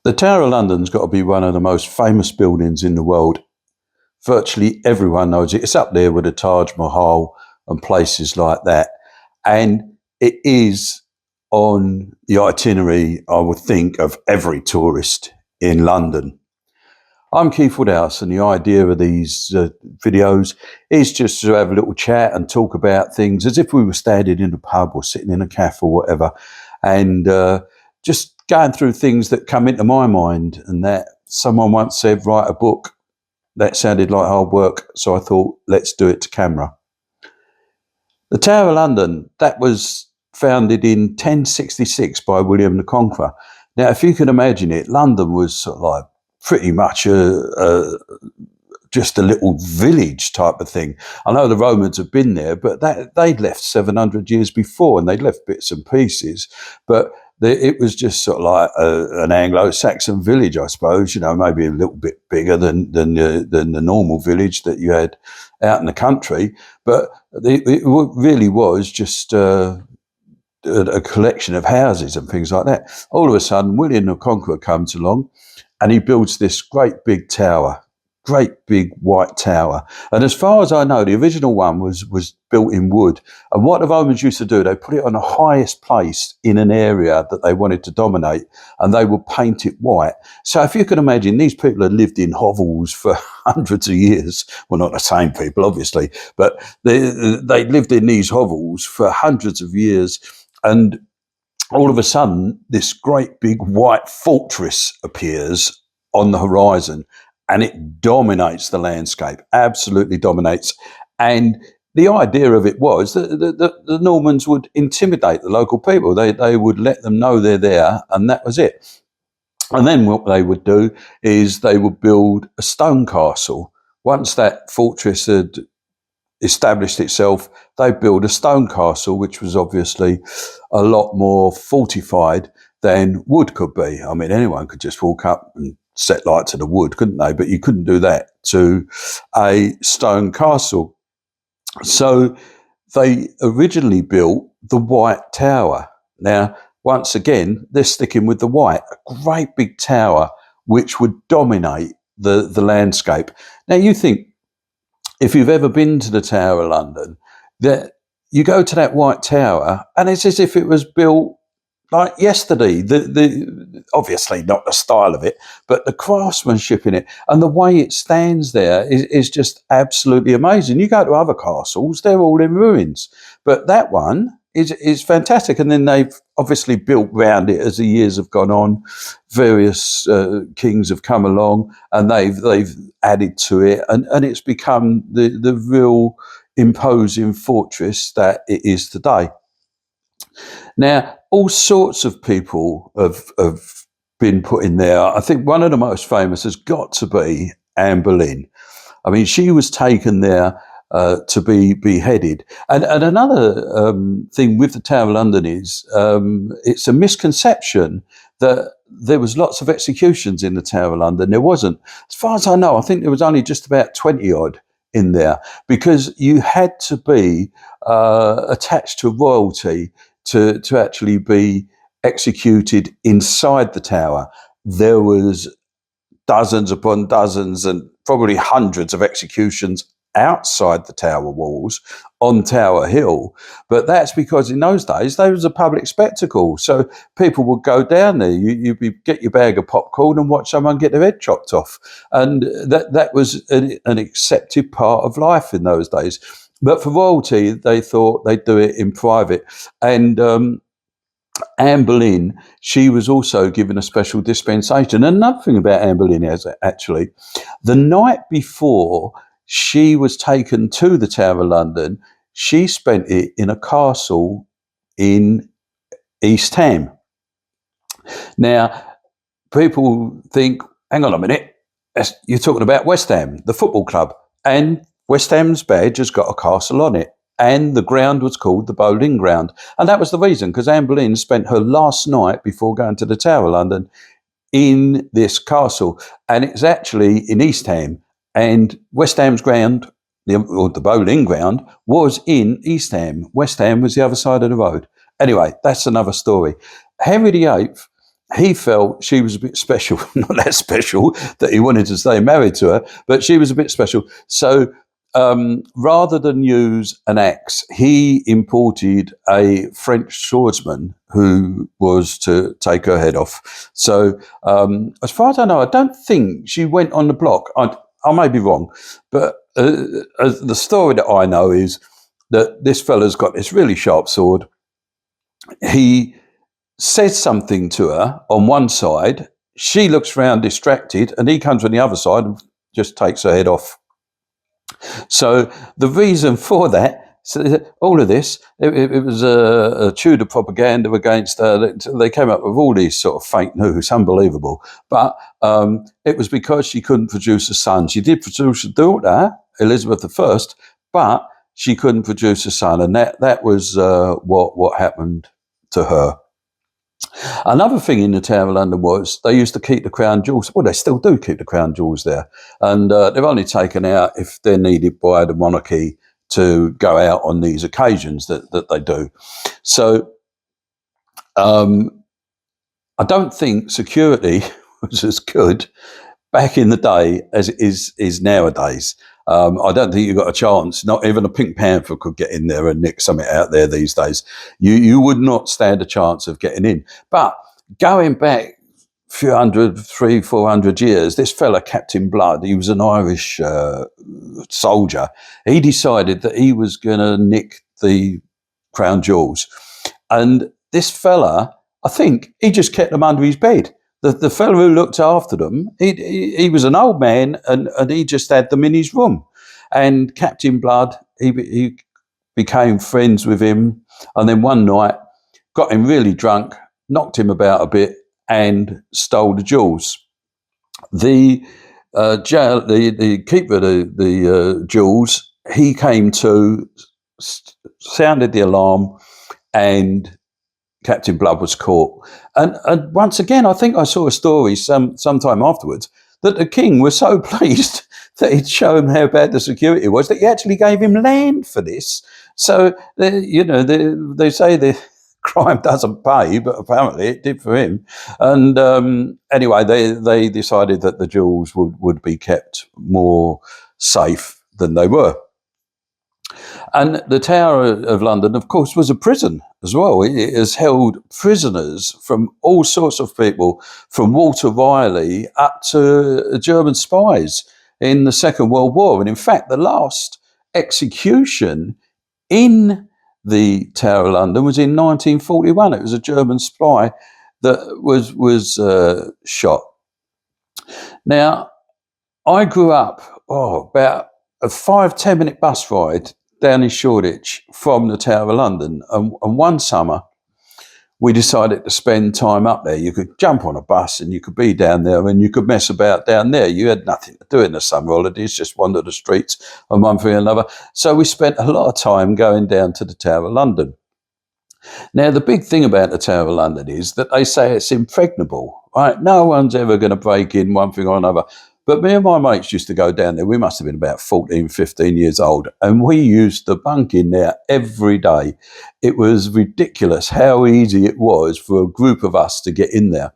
The Tower of London's got to be one of the most famous buildings in the world. Virtually everyone knows it. It's up there with the Taj Mahal and places like that. And it is on the itinerary, I would think, of every tourist in London. I'm Keith Woodhouse, and the idea of these videos is just to have a little chat and talk about things as if we were standing in a pub or sitting in a cafe or whatever, and just going through things that come into my mind. And that someone once said, write a book. That sounded like hard work, so I thought, let's do it to camera. The Tower of London, that was founded in 1066 by William the Conqueror. Now, if you can imagine it, London was sort of like pretty much just a little village type of thing. I know the Romans have been there, but they'd left 700 years before, and they'd left bits and pieces. But it was just sort of like an Anglo-Saxon village, I suppose. You know, maybe a little bit bigger than the normal village that you had out in the country. But it really was just a collection of houses and things like that. All of a sudden, William the Conqueror comes along, and he builds this great big tower, great big white tower. And as far as I know, the original one was built in wood. And what the Romans used to do, they put it on the highest place in an area that they wanted to dominate, and they would paint it white. So if you can imagine, these people had lived in hovels for hundreds of years. Well, not the same people, obviously, but they lived in these hovels for hundreds of years. And all of a sudden, this great big white fortress appears on the horizon, and it dominates the landscape, absolutely dominates. And the idea of it was that the Normans would intimidate the local people. They would let them know they're there, and that was it. And then what they would do is they would build a stone castle. Once that fortress had established itself, they built a stone castle, which was obviously a lot more fortified than wood could be. I mean, anyone could just walk up and set light to the wood, couldn't they? But you couldn't do that to a stone castle. So they originally built the White Tower. Now, once again, they're sticking with the white, a great big tower which would dominate the landscape. Now, you think, if you've ever been to the Tower of London, that you go to that White Tower and it's as if it was built like yesterday. The obviously not the style of it, but the craftsmanship in it and the way it stands there is just absolutely amazing. You go to other castles, they're all in ruins, but that one is fantastic. And then they've obviously built around it as the years have gone on. Various kings have come along and they've added to it, and it's become the real imposing fortress that it is today. Now, all sorts of people have been put in there. I think one of the most famous has got to be Anne Boleyn. I mean, she was taken there to be beheaded. And another thing with the Tower of London is it's a misconception that there was lots of executions in the Tower of London. There wasn't. As far as I know, I think there was only just about 20 odd in there, because you had to be attached to royalty to actually be executed inside the tower. There was dozens upon dozens and probably hundreds of executions outside the tower walls on Tower Hill. But that's because in those days, there was a public spectacle. So people would go down there, you'd get your bag of popcorn and watch someone get their head chopped off. And that was an accepted part of life in those days. But for royalty, they thought they'd do it in private. And Anne Boleyn, she was also given a special dispensation. And another thing about Anne Boleyn is actually, the night before she was taken to the Tower of London, she spent it in a castle in East Ham. Now, people think, hang on a minute, you're talking about West Ham, the football club, and West Ham's badge has got a castle on it. And the ground was called the Bowling Ground. And that was the reason, because Anne Boleyn spent her last night before going to the Tower of London in this castle. And it's actually in East Ham. And West Ham's ground, or the Bowling Ground, was in East Ham. West Ham was the other side of the road. Anyway, that's another story. Henry VIII he felt she was a bit special, not that special that he wanted to stay married to her, but she was a bit special. So rather than use an axe, he imported a French swordsman who was to take her head off. So as far as I know, I don't think she went on the block. I may be wrong, but the story that I know is that this fella's got this really sharp sword. He says something to her on one side, she looks round distracted, and he comes on the other side and just takes her head off. So the reason for that, so all of this, it was a Tudor propaganda against. They came up with all these sort of fake news, unbelievable. But it was because she couldn't produce a son. She did produce a daughter, Elizabeth I, but she couldn't produce a son, and that was what happened to her. Another thing in the Tower of London was they used to keep the crown jewels. Well, they still do keep the crown jewels there. And they're only taken out if they're needed by the monarchy to go out on these occasions that they do. So I don't think security was as good back in the day as it is nowadays. I don't think you got a chance. Not even a Pink Panther could get in there and nick something out there these days. You would not stand a chance of getting in. But going back a few hundred, 300-400 years, this fella, Captain Blood, he was an Irish soldier. He decided that he was going to nick the crown jewels. And this fella, I think he just kept them under his bed. The fellow who looked after them, he was an old man, and he just had them in his room. And Captain Blood, he became friends with him, and then one night got him really drunk, knocked him about a bit, and stole the jewels. The the keeper of the jewels, he came to, sounded the alarm, and Captain Blood was caught. And once again, I think I saw a story sometime afterwards that the king was so pleased that he'd show him how bad the security was that he actually gave him land for this. So, they say the crime doesn't pay, but apparently it did for him. And anyway, they decided that the jewels would be kept more safe than they were. And the Tower of London, of course, was a prison as well. It has held prisoners from all sorts of people, from Walter Raleigh up to German spies in the Second World War. And in fact, the last execution in the Tower of London was in 1941. It was a German spy that was shot. Now, I grew up about a 5-10 minute bus ride down in Shoreditch from the Tower of London. And one summer, we decided to spend time up there. You could jump on a bus and you could be down there and you could mess about down there. You had nothing to do in the summer holidays, just wander the streets and one thing or another. So we spent a lot of time going down to the Tower of London. Now, the big thing about the Tower of London is that they say it's impregnable, right? No one's ever going to break in one thing or another. But me and my mates used to go down there. We must have been about 14, 15 years old. And we used to bunk in there every day. It was ridiculous how easy it was for a group of us to get in there.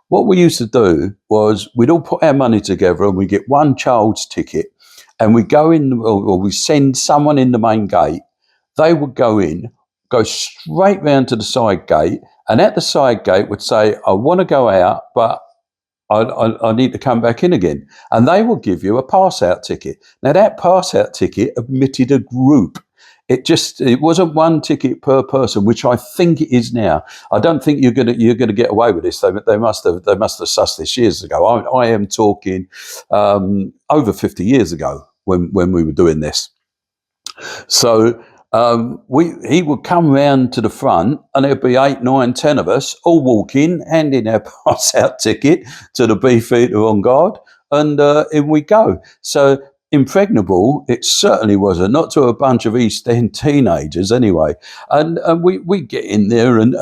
What we used to do was we'd all put our money together and we'd get one child's ticket and we'd go in, or we send someone in the main gate. They would go in, go straight round to the side gate, and at the side gate would say, I want to go out, but I need to come back in again. And they will give you a pass-out ticket. Now, that pass-out ticket admitted a group. It wasn't one ticket per person, which I think it is now. I don't think you're gonna get away with this. They must have sussed this years ago. I am talking over 50 years ago when we were doing this. So he would come round to the front and there'd be 8, 9, 10 of us all walk in, hand in our pass-out ticket to the beefeater on guard, and in we go. So Impregnable, it certainly wasn't, not to a bunch of East End teenagers anyway. And we get in there and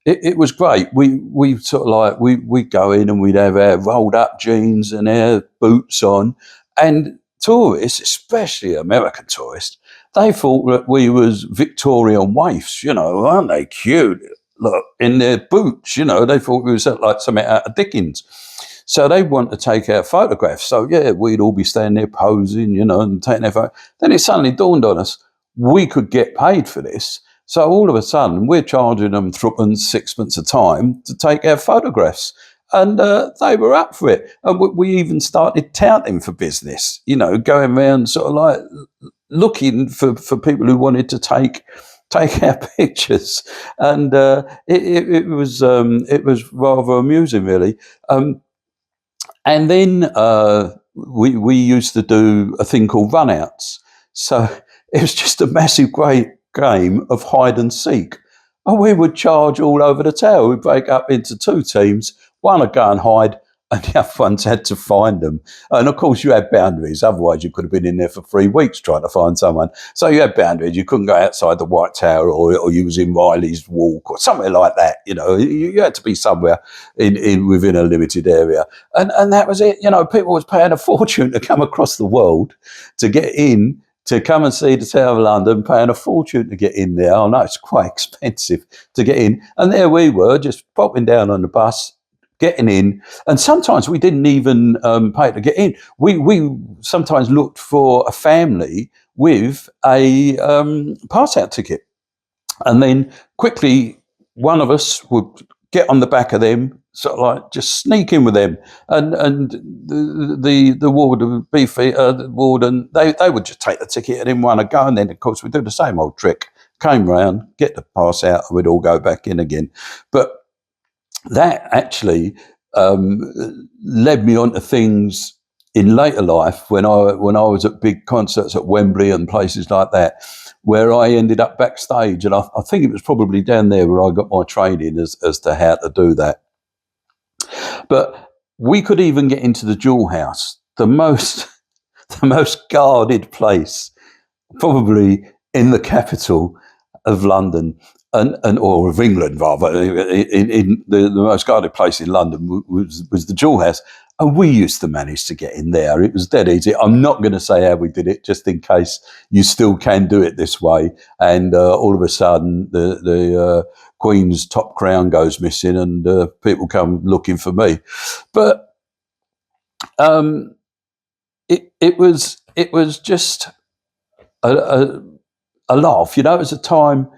it was great. We sort of like, we go in and we'd have our rolled up jeans and our boots on, and tourists, especially American tourists, they thought that we was Victorian waifs, aren't they cute? look in their boots. You know, they thought we was like something out of Dickens. So they want to take our photographs. So yeah, we'd all be standing there posing, you know, and taking their photo. Then it suddenly dawned on us we could get paid for this. So all of a sudden we're charging them threepence, sixpence a time to take our photographs. And they were up for it. And we even started touting for business, you know, going around sort of like looking for people who wanted to take our pictures. And it was rather amusing, really. And then we used to do a thing called runouts. So it was just a massive great game of hide and seek. And we would charge all over the tower. We'd break up into two teams. One would go and hide, and the other ones had to find them. And of course, you had boundaries. Otherwise, you could have been in there for 3 weeks trying to find someone. So you had boundaries. You couldn't go outside the White Tower, or you was in Riley's Walk, or somewhere like that. You know, you had to be somewhere in within a limited area. And that was it. You know, people was paying a fortune to come across the world to get in, to come and see the Tower of London, paying a fortune to get in there. I know it's quite expensive to get in. And there we were, just popping down on the bus, getting in. And sometimes we didn't even pay to get in. We sometimes looked for a family with a pass-out ticket. And then quickly, one of us would get on the back of them, sort of like just sneak in with them, and the warden, the warden, they would just take the ticket and then want to go, and then of course we do the same old trick. Came round, get the pass out, and we'd all go back in again. But that actually led me on to things in later life when I was at big concerts at Wembley and places like that, where I ended up backstage, and I think it was probably down there where I got my training as to how to do that. But we could even get into the Jewel House, the most guarded place probably in the capital of London, and or of England rather. In the most guarded place in London was the Jewel House, and we used to manage to get in there. It was dead easy. I'm not going to say how we did it, just in case you still can do it this way. And all of a sudden, the Queen's top crown goes missing, and people come looking for me. But it was just a laugh, you know. It was a time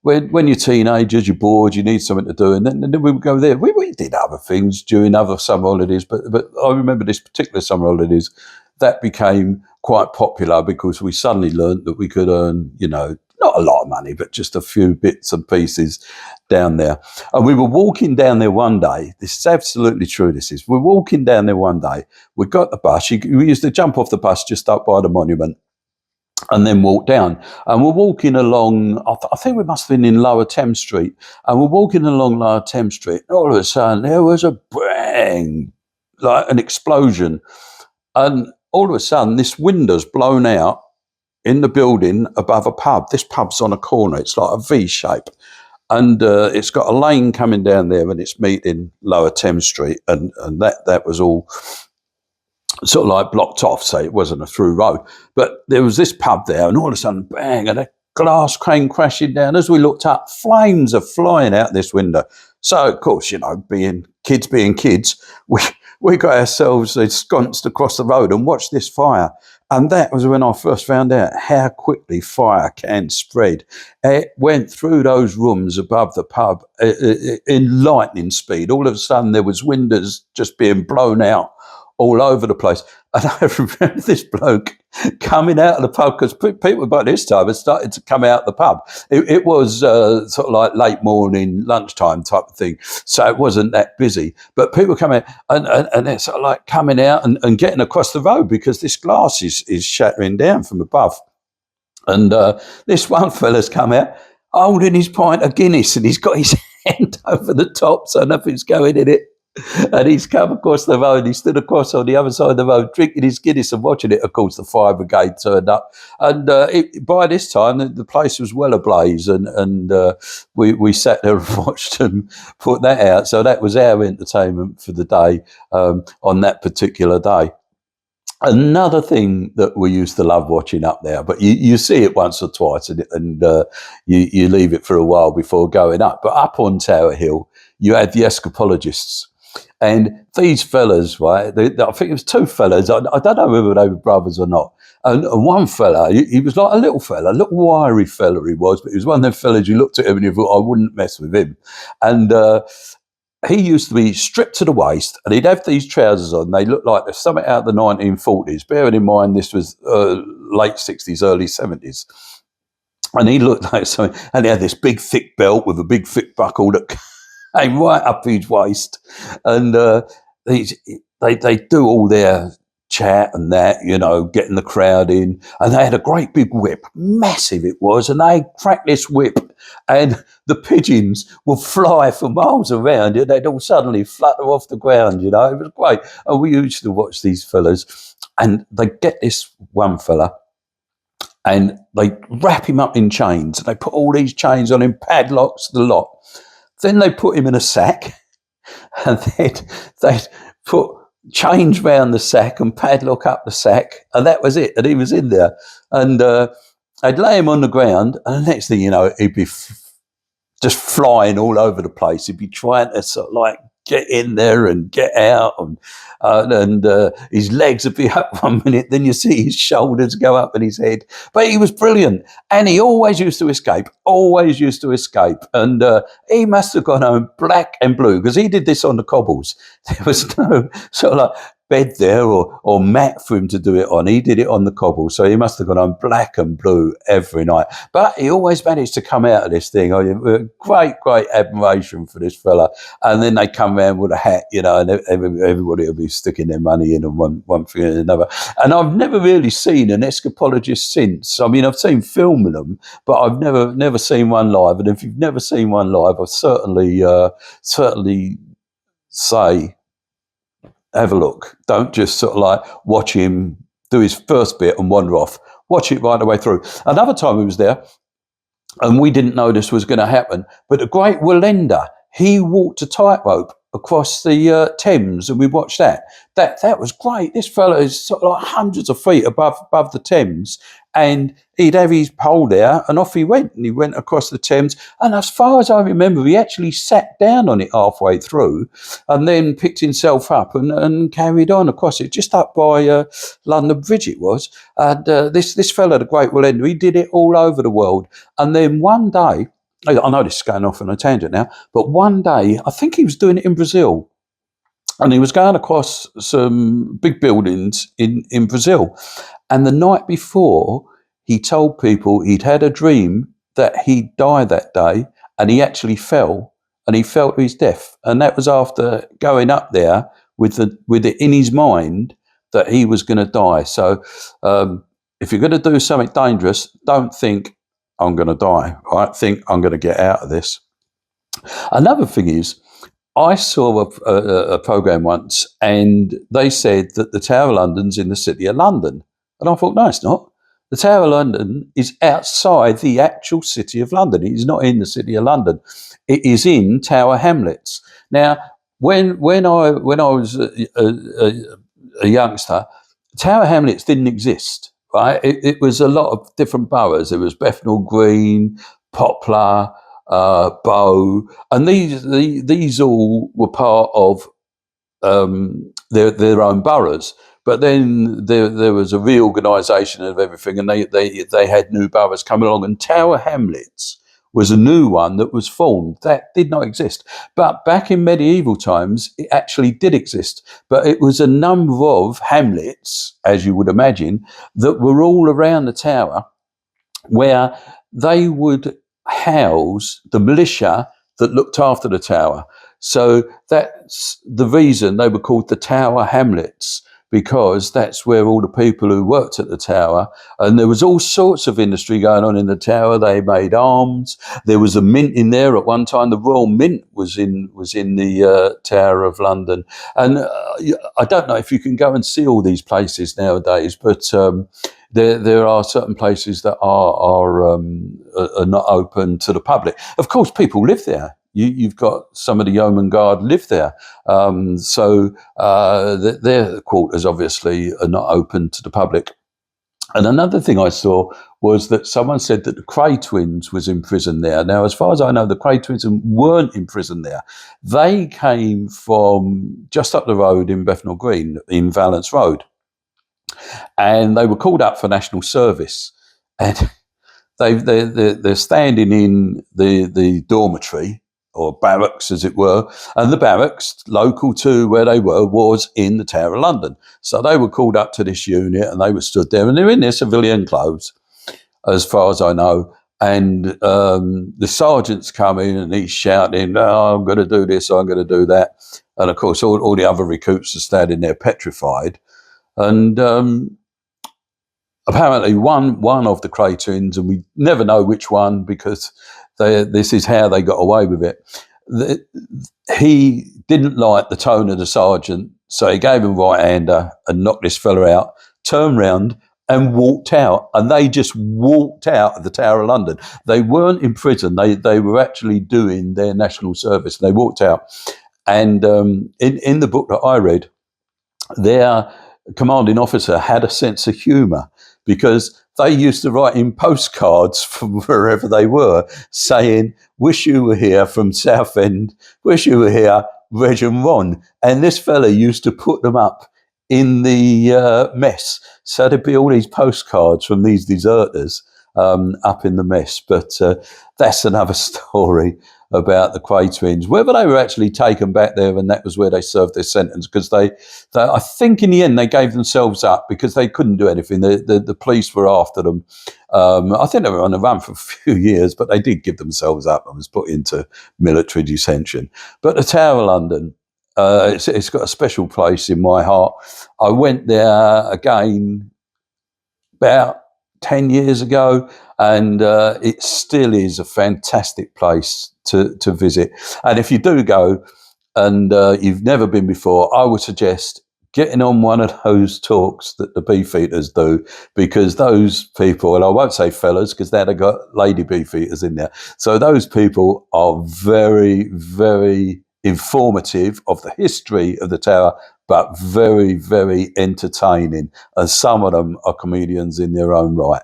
when you're teenagers, you're bored, you need something to do, and then we would go there. We did other things during other summer holidays, but I remember this particular summer holidays that became quite popular because we suddenly learned that we could earn, you know, not a lot of money, but just a few bits and pieces down there. And we were walking down there one day. This is absolutely true. We're walking down there one day. We got the bus. We used to jump off the bus just up by the monument and then walk down. And we're walking along, I think we must have been in Lower Thames Street. And we're walking along Lower Thames Street. And all of a sudden, there was a bang, like an explosion. And all of a sudden, this window's blown out in the building above a pub. This pub's on a corner. It's like a V shape. And it's got a lane coming down there, and it's meeting Lower Thames Street. And that was all sort of like blocked off, so it wasn't a through road. But there was this pub there, and all of a sudden, bang, and a glass came crashing down. As we looked up, flames are flying out this window. So, of course, you know, being kids, we got ourselves ensconced across the road and watched this fire. And that was when I first found out how quickly fire can spread. It went through those rooms above the pub in lightning speed. All of a sudden, there was windows just being blown out all over the place. And I remember this bloke coming out of the pub, because people by this time had started to come out of the pub. It was sort of like late morning, lunchtime type of thing. So it wasn't that busy. But people come out and they're sort of like coming out and getting across the road because this glass is shattering down from above. And this one fella's come out holding his pint of Guinness, and he's got his hand over the top so nothing's going in it. And he's come across the road. He stood across on the other side of the road, drinking his Guinness and watching it. Of course, the fire brigade turned up, and by this time the place was well ablaze, and we sat there and watched them put that out. So that was our entertainment for the day on that particular day. Another thing that we used to love watching up there, but you see it once or twice, and you leave it for a while before going up. But up on Tower Hill, you had the escapologists, and these fellas, right? I think it was two fellas. I don't know whether they were brothers or not. And one fella, he was like a little fella, a little wiry fella he was, but he was one of them fellas you looked at him and you thought, I wouldn't mess with him. And he used to be stripped to the waist, and he'd have these trousers on. They looked like they're something out of the 1940s. Bearing in mind this was late 60s, early 70s. And he looked like something, and he had this big thick belt with a big thick buckle that came right up his waist. And they do all their chat and that, getting the crowd in. And they had a great big whip, massive it was, and they cracked this whip, and the pigeons would fly for miles around it. They'd all suddenly flutter off the ground, It was great. And we used to watch these fellas, and they get this one fella, and they wrap him up in chains, and they put all these chains on him, padlocks, the lot. Then they put him in a sack, and they'd put chains round the sack and padlock up the sack, and that was it. And he was in there, and I'd lay him on the ground, and the next thing you know, he'd be just flying all over the place. He'd be trying to sort of like get in there and get out, and his legs would be up one minute, then you see his shoulders go up and his head. But he was brilliant, and he always used to escape, and he must have gone home black and blue, because he did this on the cobbles. There was no sort of like bed there or mat for him to do it on. He did it on the cobbles, so he must have gone on black and blue every night. But he always managed to come out of this thing. Great admiration for this fella. And then they come round with a hat, and everybody will be sticking their money in, and one thing and another. And I've never really seen an escapologist since. I mean, I've seen film of them, but I've never seen one live. And if you've never seen one live, I certainly say, have a look. Don't just sort of like watch him do his first bit and wander off. Watch it right the way through. Another time he was there, and we didn't know this was going to happen, but the great Willender, he walked a tightrope across the Thames, and we watched that. That was great. This fellow is sort of like hundreds of feet above the Thames, and he'd have his pole there, and off he went, and he went across the Thames. And as far as I remember, he actually sat down on it halfway through, and then picked himself up and carried on across it, just up by London Bridge it was. And this fellow, the great Willender, he did it all over the world. And then one day, I know this is going off on a tangent now, but one day, I think he was doing it in Brazil, and he was going across some big buildings in Brazil. And the night before, he told people he'd had a dream that he'd die that day, and he actually fell, and he fell to his death. And that was after going up there with it in his mind that he was going to die. So if you're going to do something dangerous, don't think, I'm going to die, right? Think, I'm going to get out of this. Another thing is, I saw a program once, and they said that the Tower of London's in the City of London. And I thought, no, it's not. The Tower of London is outside the actual City of London. It is not in the City of London. It is in Tower Hamlets. Now, when I was a youngster, Tower Hamlets didn't exist, right? It was a lot of different boroughs. There was Bethnal Green, Poplar, Bow, and these all were part of their own boroughs. But then there was a reorganisation of everything, and they had new boroughs coming along, and Tower Hamlets was a new one that was formed. That did not exist. But back in medieval times, it actually did exist. But it was a number of hamlets, as you would imagine, that were all around the tower, where they would house the militia that looked after the tower. So that's the reason they were called the Tower Hamlets, because that's where all the people who worked at the tower, and there was all sorts of industry going on in the tower. They made arms. There was a mint in there at one time. The Royal Mint was in the Tower of London. And I don't know if you can go and see all these places nowadays, but there are certain places that are not open to the public. Of course, people live there. you've got some of the Yeoman Guard live there. Their quarters obviously are not open to the public. And another thing I saw was that someone said that the Cray twins was in prison there. Now, as far as I know, the Cray twins weren't in prison there. They came from just up the road in Bethnal Green, in Valence Road. And they were called up for national service. And they're standing in the dormitory, or barracks as it were, and the barracks local to where they were was in the Tower of London. So they were called up to this unit and they were stood there, and they're in their civilian clothes as far as I know. And the sergeant's coming and he's shouting, "Oh, I'm going to do this, I'm going to do that." And of course all the other recruits are standing there petrified. And apparently one of the Cray twins, and we never know which one because this is how they got away with it. He didn't like the tone of the sergeant, so he gave him a right-hander and knocked this fella out, turned round and walked out. And they just walked out of the Tower of London. They weren't in prison. They were actually doing their national service. They walked out. And in the book that I read, their commanding officer had a sense of humour, because they used to write in postcards from wherever they were saying, "Wish you were here from Southend, wish you were here, Reg and Ron." And this fella used to put them up in the mess. So there'd be all these postcards from these deserters up in the mess. But that's another story about the Cray twins. Whether they were actually taken back there and that was where they served their sentence, because they I think in the end they gave themselves up because they couldn't do anything. The police were after them. I think they were on the run for a few years, but they did give themselves up and was put into military detention. But the Tower of London, it's got a special place in my heart. I went there again about 10 years ago, and it still is a fantastic place to visit. And if you do go and you've never been before, I would suggest getting on one of those talks that the beefeaters do, because those people, and I won't say fellas because now they've got lady beefeaters in there, so those people are very, very informative of the history of the tower, but very, very entertaining. And some of them are comedians in their own right.